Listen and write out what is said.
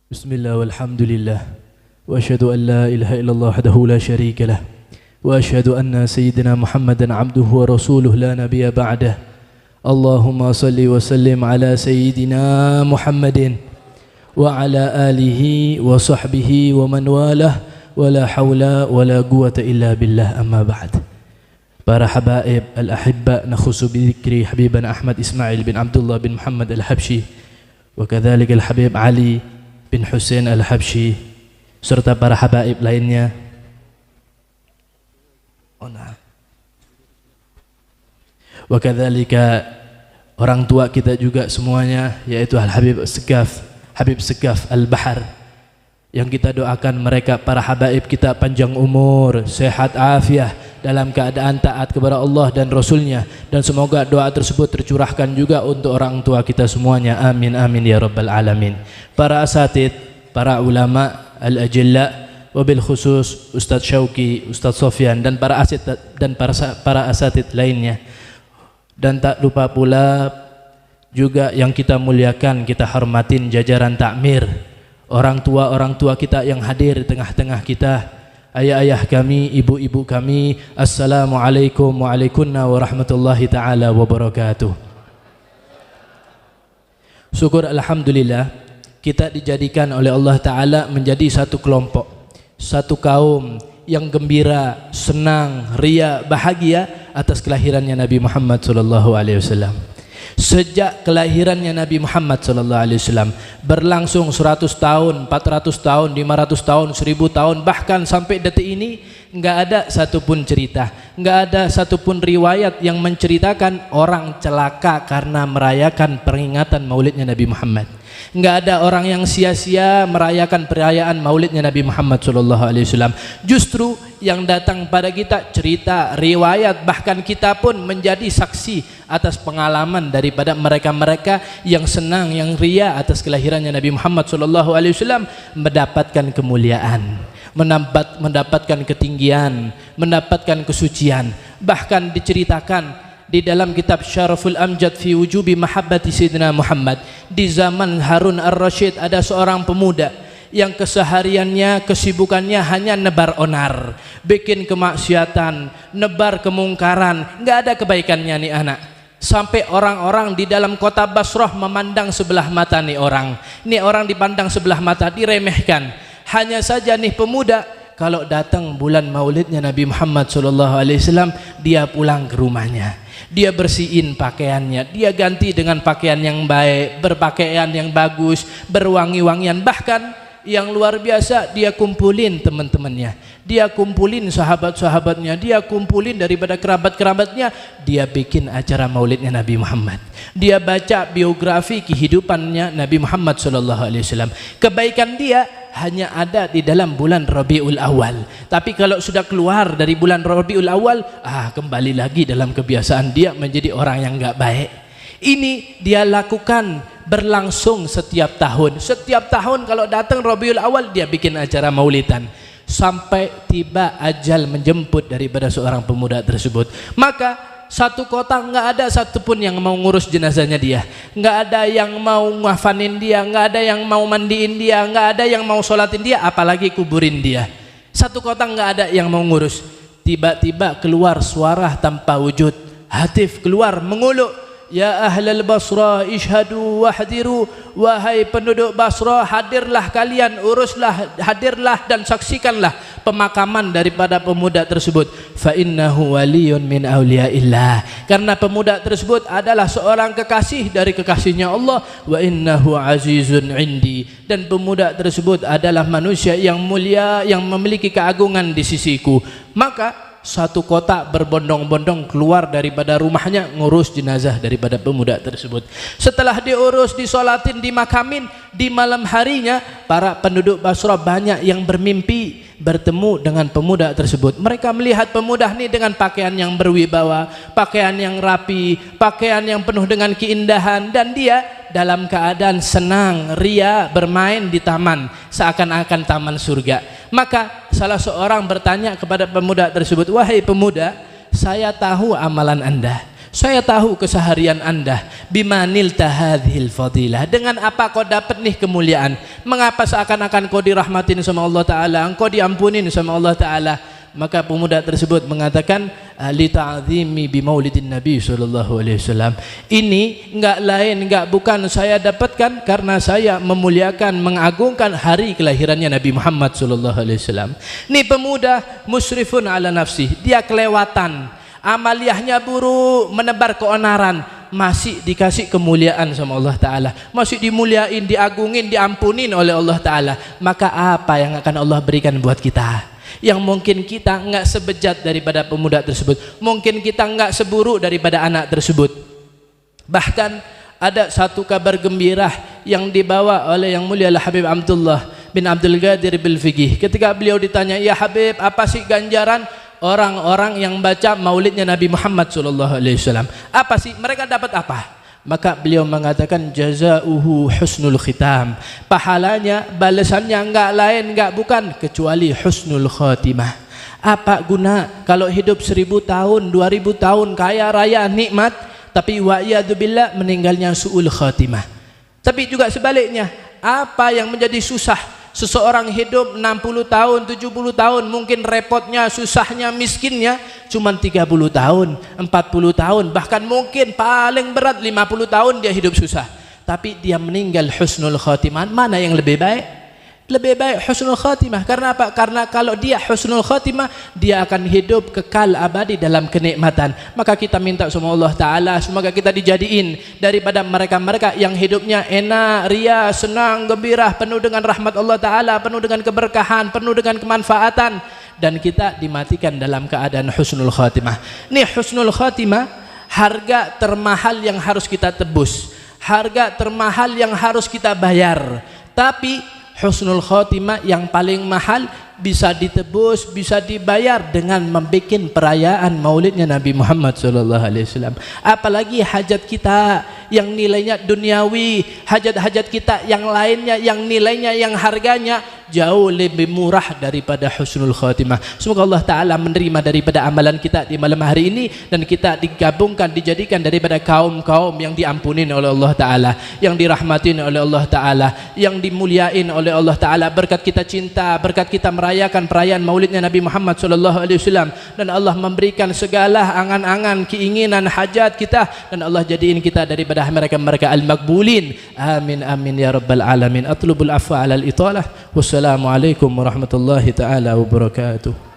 Bismillah walhamdulillah wa asyhadu an la ilaha illallah wahdahu la syarika lah wa asyhadu anna sayyidina Muhammadan abduhu wa rasuluh la nabiyya ba'dah. Allahumma salli wa sallim ala sayyidina Muhammadin wa ala alihi wa sahbihi wa man walah wa la hawla wa la quwwata illa billah, amma ba'd. Para habaib al-ahibba, nakhusu bi dzikri Habibana Ahmad Ismail bin Abdullah bin Muhammad al-Habsyi wa kadzalika al-Habib Ali bin Husain al-Habsyi serta para habaib lainnya. Wa kadzalika orang tua kita juga semuanya, yaitu Al-Habib Segaf, Habib Segaf Al-Bahar, yang kita doakan mereka para habaib kita panjang umur, sehat afiah, dalam keadaan taat kepada Allah dan Rasulnya, dan semoga doa tersebut tercurahkan juga untuk orang tua kita semuanya. Amin amin ya rabbal alamin. Para asatid, para ulama al-ajilla, wabil khusus Ustadz Syauqi, Ustadz Sofyan, dan para asatid dan para asatid lainnya, dan tak lupa pula juga yang kita muliakan, kita hormatin jajaran takmir, orang tua kita yang hadir di tengah-tengah kita, ayah-ayah kami, ibu-ibu kami. Assalamualaikum warahmatullahi ta'ala wabarakatuh. Syukur alhamdulillah kita dijadikan oleh Allah Ta'ala menjadi satu kelompok, satu kaum yang gembira, senang, ria, bahagia atas kelahirannya Nabi Muhammad SAW. Sejak kelahirannya Nabi Muhammad SAW berlangsung 100 tahun, 400 tahun, 500 tahun, 1000 tahun, bahkan sampai detik ini enggak ada satupun cerita, enggak ada satupun riwayat yang menceritakan orang celaka karena merayakan peringatan maulidnya Nabi Muhammad. Enggak ada orang yang sia-sia merayakan perayaan maulidnya Nabi Muhammad SAW. Justru yang datang pada kita cerita, riwayat, bahkan kita pun menjadi saksi atas pengalaman daripada mereka-mereka yang senang, yang ria atas kelahirannya Nabi Muhammad SAW, mendapatkan kemuliaan, mendapatkan ketinggian, mendapatkan kesucian. Bahkan diceritakan di dalam kitab Syaraful Amjad fi wujubi mahabbati Sayyidina Muhammad, di zaman Harun ar-Rasyid ada seorang pemuda yang kesehariannya, kesibukannya hanya nebar onar, bikin kemaksiatan, nebar kemungkaran, nggak ada kebaikannya nih anak. Sampai orang-orang di dalam kota Basrah memandang sebelah mata nih orang dipandang sebelah mata, diremehkan. Hanya saja nih pemuda, kalau datang bulan maulidnya Nabi Muhammad SAW, dia pulang ke rumahnya, dia bersihin pakaiannya, dia ganti dengan pakaian yang baik, berpakaian yang bagus, berwangi-wangian. Bahkan yang luar biasa, dia kumpulin teman-temannya, dia kumpulin sahabat-sahabatnya, dia kumpulin daripada kerabat-kerabatnya, dia bikin acara maulidnya Nabi Muhammad. Dia baca biografi kehidupannya Nabi Muhammad SAW. Kebaikan dia hanya ada di dalam bulan Rabiul Awal. Tapi kalau sudah keluar dari bulan Rabiul Awal, kembali lagi dalam kebiasaan dia menjadi orang yang enggak baik. Ini dia lakukan berlangsung setiap tahun. Setiap tahun kalau datang Rabiul Awal, dia bikin acara maulidan sampai tiba ajal menjemput daripada seorang pemuda tersebut. Maka satu kota nggak ada satupun yang mau ngurus jenazahnya dia, nggak ada yang mau ngafanin dia, nggak ada yang mau mandiin dia, nggak ada yang mau sholatin dia, apalagi kuburin dia. Satu kota nggak ada yang mau ngurus. Tiba-tiba keluar suara tanpa wujud, hatif keluar menguluk, ya ahlal Basra ishhadu wahdiru, wahai penduduk Basra, hadirlah kalian, uruslah, hadirlah dan saksikanlah pemakaman daripada pemuda tersebut. Fa innahu waliyun min auliyaillah, karena pemuda tersebut adalah seorang kekasih dari kekasihnya Allah. Wa innahu azizun indi, dan pemuda tersebut adalah manusia yang mulia, yang memiliki keagungan di sisiku. Maka satu kota berbondong-bondong keluar daripada rumahnya ngurus jenazah daripada pemuda tersebut. Setelah diurus, disolatin, dimakamin, di malam harinya para penduduk Basra banyak yang bermimpi bertemu dengan pemuda tersebut. Mereka melihat pemuda ini dengan pakaian yang berwibawa, pakaian yang rapi, pakaian yang penuh dengan keindahan, dan dia dalam keadaan senang, ria, bermain di taman seakan-akan taman surga. Maka salah seorang bertanya kepada pemuda tersebut, wahai pemuda, saya tahu amalan Anda, Saya tahu keseharian Anda. Bimanilta hadhil fadilah. Dengan apa kau dapat nih kemuliaan? Mengapa seakan-akan kau dirahmatin sama Allah Ta'ala, engkau diampunin sama Allah Ta'ala? Maka pemuda tersebut mengatakan, li ta'zimi bi maulidin Nabi sallallahu alaihi wasallam. Ini enggak lain, enggak bukan saya dapatkan karena saya memuliakan, mengagungkan hari kelahirannya Nabi Muhammad sallallahu alaihi wasallam. Ini pemuda musrifun ala nafsi, dia kelewatan, amaliyahnya buruk, menebar keonaran, masih dikasih kemuliaan sama Allah Ta'ala, masih dimuliain, diagungin, diampunin oleh Allah Ta'ala. Maka apa yang akan Allah berikan buat kita? Yang mungkin kita enggak sebejat daripada pemuda tersebut, mungkin kita enggak seburuk daripada anak tersebut. Bahkan ada satu kabar gembira yang dibawa oleh yang mulia Habib Abdullah bin Abdul Qadir bil Fiqih. Ketika beliau ditanya, "Ya Habib, apa sih ganjaran orang-orang yang baca maulidnya Nabi Muhammad SAW? Apa sih mereka dapat apa?" Maka beliau mengatakan, jazauhu husnul khitam. Pahalanya, balasannya enggak lain, enggak bukan kecuali husnul khatimah. Apa guna kalau hidup 1000 tahun, 2000 tahun, kaya raya, nikmat, tapi wa'iyadzubillah meninggalnya su'ul khatimah. Tapi juga sebaliknya, apa yang menjadi susah? Seseorang hidup 60 tahun, 70 tahun, mungkin repotnya, susahnya, miskinnya cuma 30 tahun, 40 tahun, bahkan mungkin paling berat 50 tahun dia hidup susah. Tapi dia meninggal husnul khatimah. Mana yang lebih baik? Lebih baik husnul khatimah. Karena apa? Karena kalau dia husnul khatimah, dia akan hidup kekal abadi dalam kenikmatan. Maka kita minta sama Allah Ta'ala, semoga kita dijadiin daripada mereka-mereka yang hidupnya enak, ria, senang, gembira, penuh dengan rahmat Allah Ta'ala, penuh dengan keberkahan, penuh dengan kemanfaatan, dan kita dimatikan dalam keadaan husnul khatimah. Nih husnul khatimah, harga termahal yang harus kita tebus, harga termahal yang harus kita bayar. Tapi husnul khatimah yang paling mahal bisa ditebus, bisa dibayar dengan membuat perayaan maulidnya Nabi Muhammad SAW. Apalagi hajat kita yang nilainya duniawi, hajat-hajat kita yang lainnya, yang nilainya, yang harganya jauh lebih murah daripada husnul khatimah. Semoga Allah Ta'ala menerima daripada amalan kita di malam hari ini, dan kita digabungkan, dijadikan daripada kaum-kaum yang diampunin oleh Allah Ta'ala, yang dirahmatin oleh Allah Ta'ala, yang dimuliain oleh Allah Ta'ala. Berkat kita cinta, berkat kita merayakan perayaan maulidnya Nabi Muhammad SAW, dan Allah memberikan segala angan-angan, keinginan, hajat kita, dan Allah jadiin kita daripada mereka-mereka al-maqbulin. Amin amin ya rabbal alamin. Atlubul afwa ala al-italah. Wassalamualaikum warahmatullahi taala wabarakatuh.